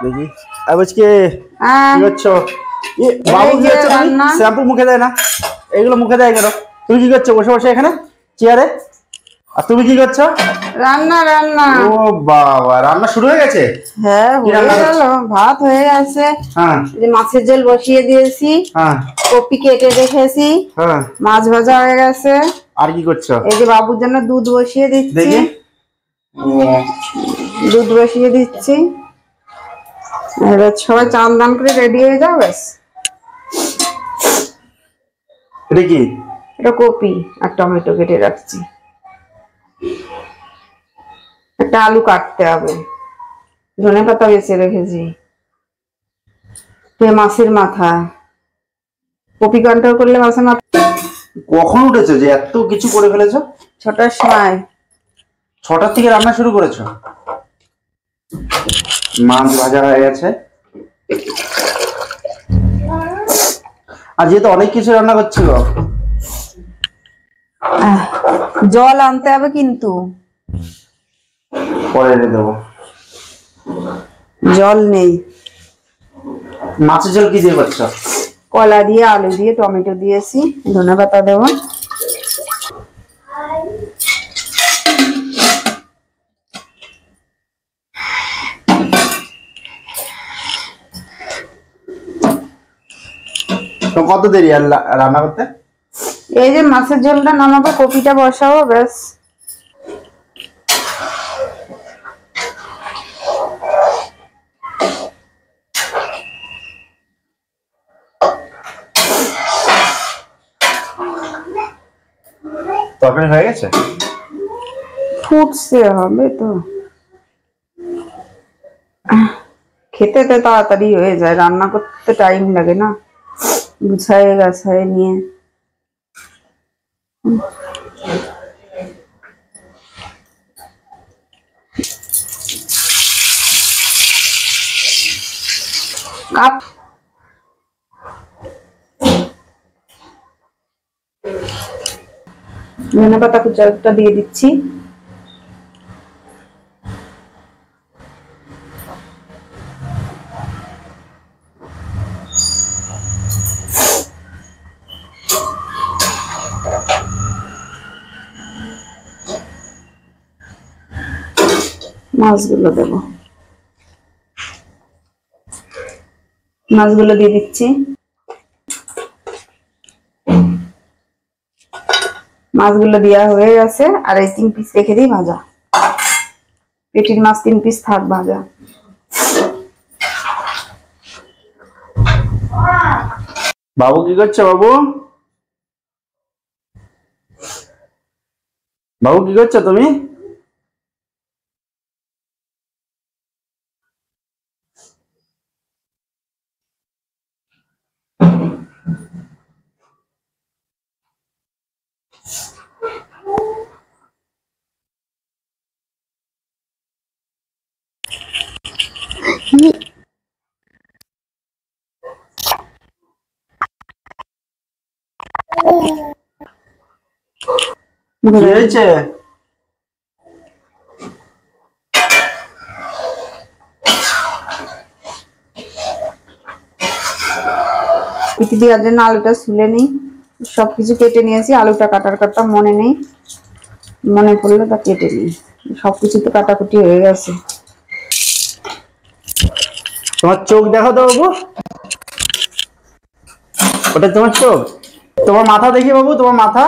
দেখি আজকে কি করছো? বাবু কি করছো? শ্যাম্পু মুখে দেয় না, এগুলো মুখে দেয় কেন? তুমি কি করছো বসে বসে এখানে চেয়ারে? আর তুমি কি করছো? রান্না রান্না। ও বাবা, রান্না শুরু হয়ে গেছে? হ্যাঁ হয়ে গেল, ভাত হয়ে গেছে। হ্যাঁ, যে মাছের ঝোল বসিয়ে দিয়েছি। হ্যাঁ, কপি কেটে রেখেছি। হ্যাঁ, মাছ ভাজা হয়ে গেছে। আর কি করছো? এই যে বাবুর জন্য দুধ বসিয়ে দিচ্ছি। দেখি দুধ বসিয়ে দিচ্ছি। এবার সবাই চান দান করে রেডি হয়ে যাও ব্যাস। এটা কি? এটা কপি আর টমেটো কেটে রাখছি। একটা আলু কাটতে হবে, ধনে পাতা বেছে রেখেছি, মাছের মাথা। কপি কন্ট্রোল করলে মাছের মাথা। কখন উঠেছো যে এত কিছু করে ফেলেছো? 6টার সময়। 6টার থেকে রান্না শুরু করেছো? মাছ ভাজা হয়ে গেছে। আর যেহেতু অনেক কিছু রান্না করছিল, জল আনতে হবে কিন্তু পরে এনে দেবো। জল নেই। মাছের ঝোল কি দিয়ে করছো? কলা দিয়ে, আলু দিয়ে, টমেটো দিয়েছি, ধনে পাতা দেবো। তো কত দেরি আর রান্না করতে? এই যে মাছের ঝোলটা নামাবো, কপিটা বসাবো ব্যাস। তরকারি হয়ে গেছে? ফুটছে, হবে তো। খেতে তো তাড়াতাড়ি হয়ে যায়, রান্না করতে টাইম লাগে না, গুছায় গাছায় নিয়ে। ধনে পাতা কুচাটা দিয়ে দিচ্ছি। মাছগুলো দেবো, মাছগুলো দিয়ে দিচ্ছি। মাছগুলো দেওয়া হয়ে গেছে, আর এই 3 পিস রেখে দিই ভাজা। পেটির মাছ 3 পিস থাক ভাজা। বাবু কি করছে? বাবু, বাবু কি করছো তুমি? কি হয়েছে? পিটি দেওয়ার জন্য আলুটা ছুলে নিই। সবকিছু কেটে নিয়েছি, আলুটা কাটার কথা মনে নেই, মনে পড়লে তা কেটে নিই। সবকিছু তো কাটাকুটি হয়ে গেছে। তোমার চোখ দেখো তো বাবু, ওটা তোমার চোখ? তোমার মাথা দেখি বাবু, তোমার মাথা।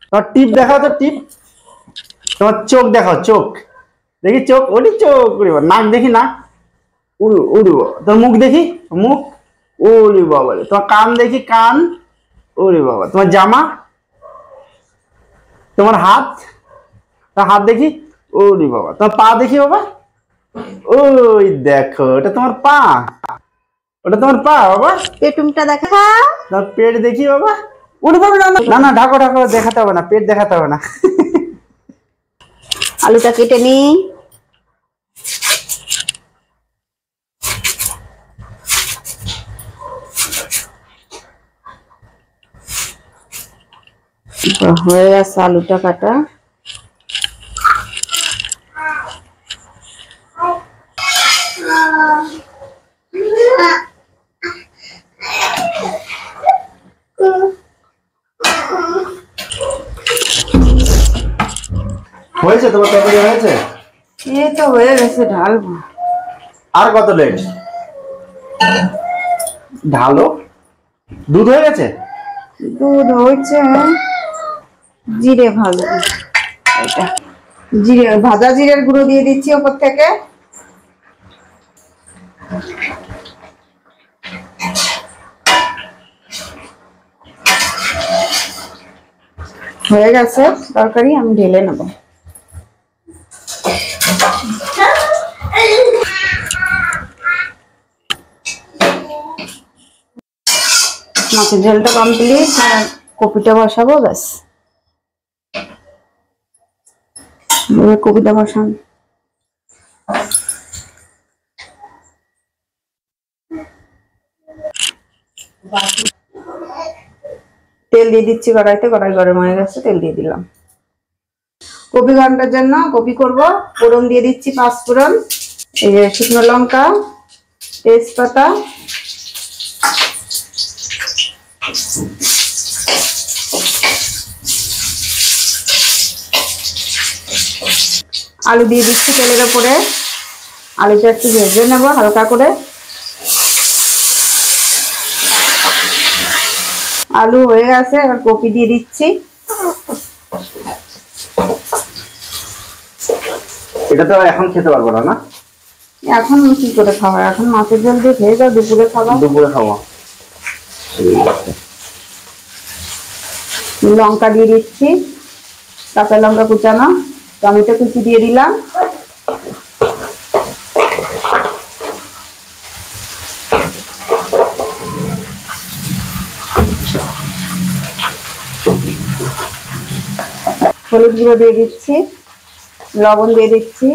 তোমার টিপ দেখাও তো, টিপ। তোমার চোখ দেখাও, চোখ দেখি, চোখ। ওটি চোখ। নাক দেখি, নাক। উড়ু উড়ু। তোমার মুখ দেখি, মুখ। ওরে বাবা। তোমার কান দেখি, কান। ওরে বাবা। তোমার জামা। তোমার হাত, তোমার হাত দেখি। ওরে বাবা। তোমার পা দেখি বাবা। ওই দেখো, ওটা তোমার পা, ওটা তোমার পা বাবা। পেটুমটা দেখা। তোমার পেট দেখি বাবা। ওরে বাবা, না না, ঢাকো ঢাকো, দেখাতে হবে না, পেট দেখাতে হবে না। আলুটা কেটে নিই। হয়ে গেছে আলুটা কাটা। হয়েছে তোমার তরকারি হয়েছে? এই তো হয়ে গেছে, ঢালবো। আর কত লেট? ঢালো। দুধ হয়ে গেছে? দুধ হয়েছে, জিরে ভাজবো। এটা জিরে, ভাজা জিরের গুঁড়ো দিয়ে দিচ্ছি ওপর থেকে। হয়ে গেছে তরকারি, আমি ঢেলে নেব। মাছের ঝোলটা কমপ্লিট, কপিটা বসাবো, ব্যাস। কপিটা বসান। তেল দিয়ে দিচ্ছি কড়াইতে, কড়াই গরম হয়ে গেছে, তেল দিয়ে দিলাম। কপি ঘন্টার জন্য কপি করব। ফোড়ন দিয়ে দিচ্ছি 5 ফোড়ন, এই যে শুকনো লঙ্কা, তেজপাতা, আলু দিয়ে দিচ্ছি তেলের উপরে। আলুটা একটু ভেজে নেব হালকা করে। আলু হয়ে গেছে, এবার কপি দিয়ে দিচ্ছি। এটা তো এখন খেতে পারবো না, না? এখন কি করে খাওয়া? এখন মাছের ঝোল দিয়ে খেয়ে যাও, দুপুরে খাওয়া। দুপুরে খাওয়া। লঙ্কা দিয়ে দিচ্ছি, কাঁচা লঙ্কা কুচানো, টমেটো কুচি দিয়ে দিলাম। হলুদ গুঁড়ো দিয়ে দিচ্ছি, লবণ দিয়ে দিচ্ছি।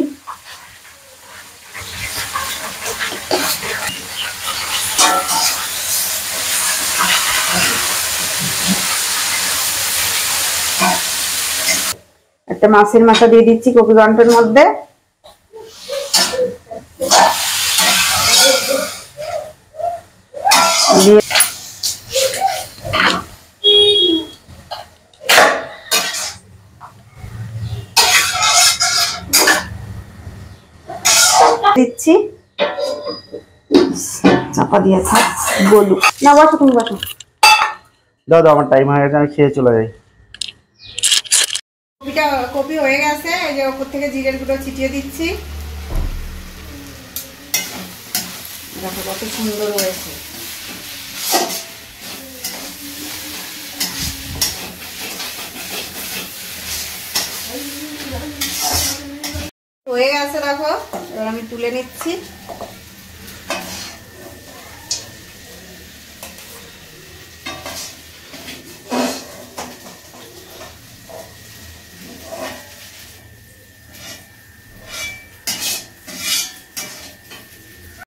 একটা মাছের মাথা দিয়ে দিচ্ছি কপি ঘন্টার মধ্যে। দিচ্ছি, চাপা দিয়ে থাক গলু না। বসো তুমি, বসো। দাদা আমার টাইম হয়ে গেছে, আমি খেয়ে চলে যাই। কপি হয়ে গেছে, এই যে উপর থেকে জিরের গুঁড়ো ছিটিয়ে দিচ্ছি। দেখো কত সুন্দর হয়েছে। হয়ে গেছে দেখো, এবার আমি তুলে নিচ্ছি।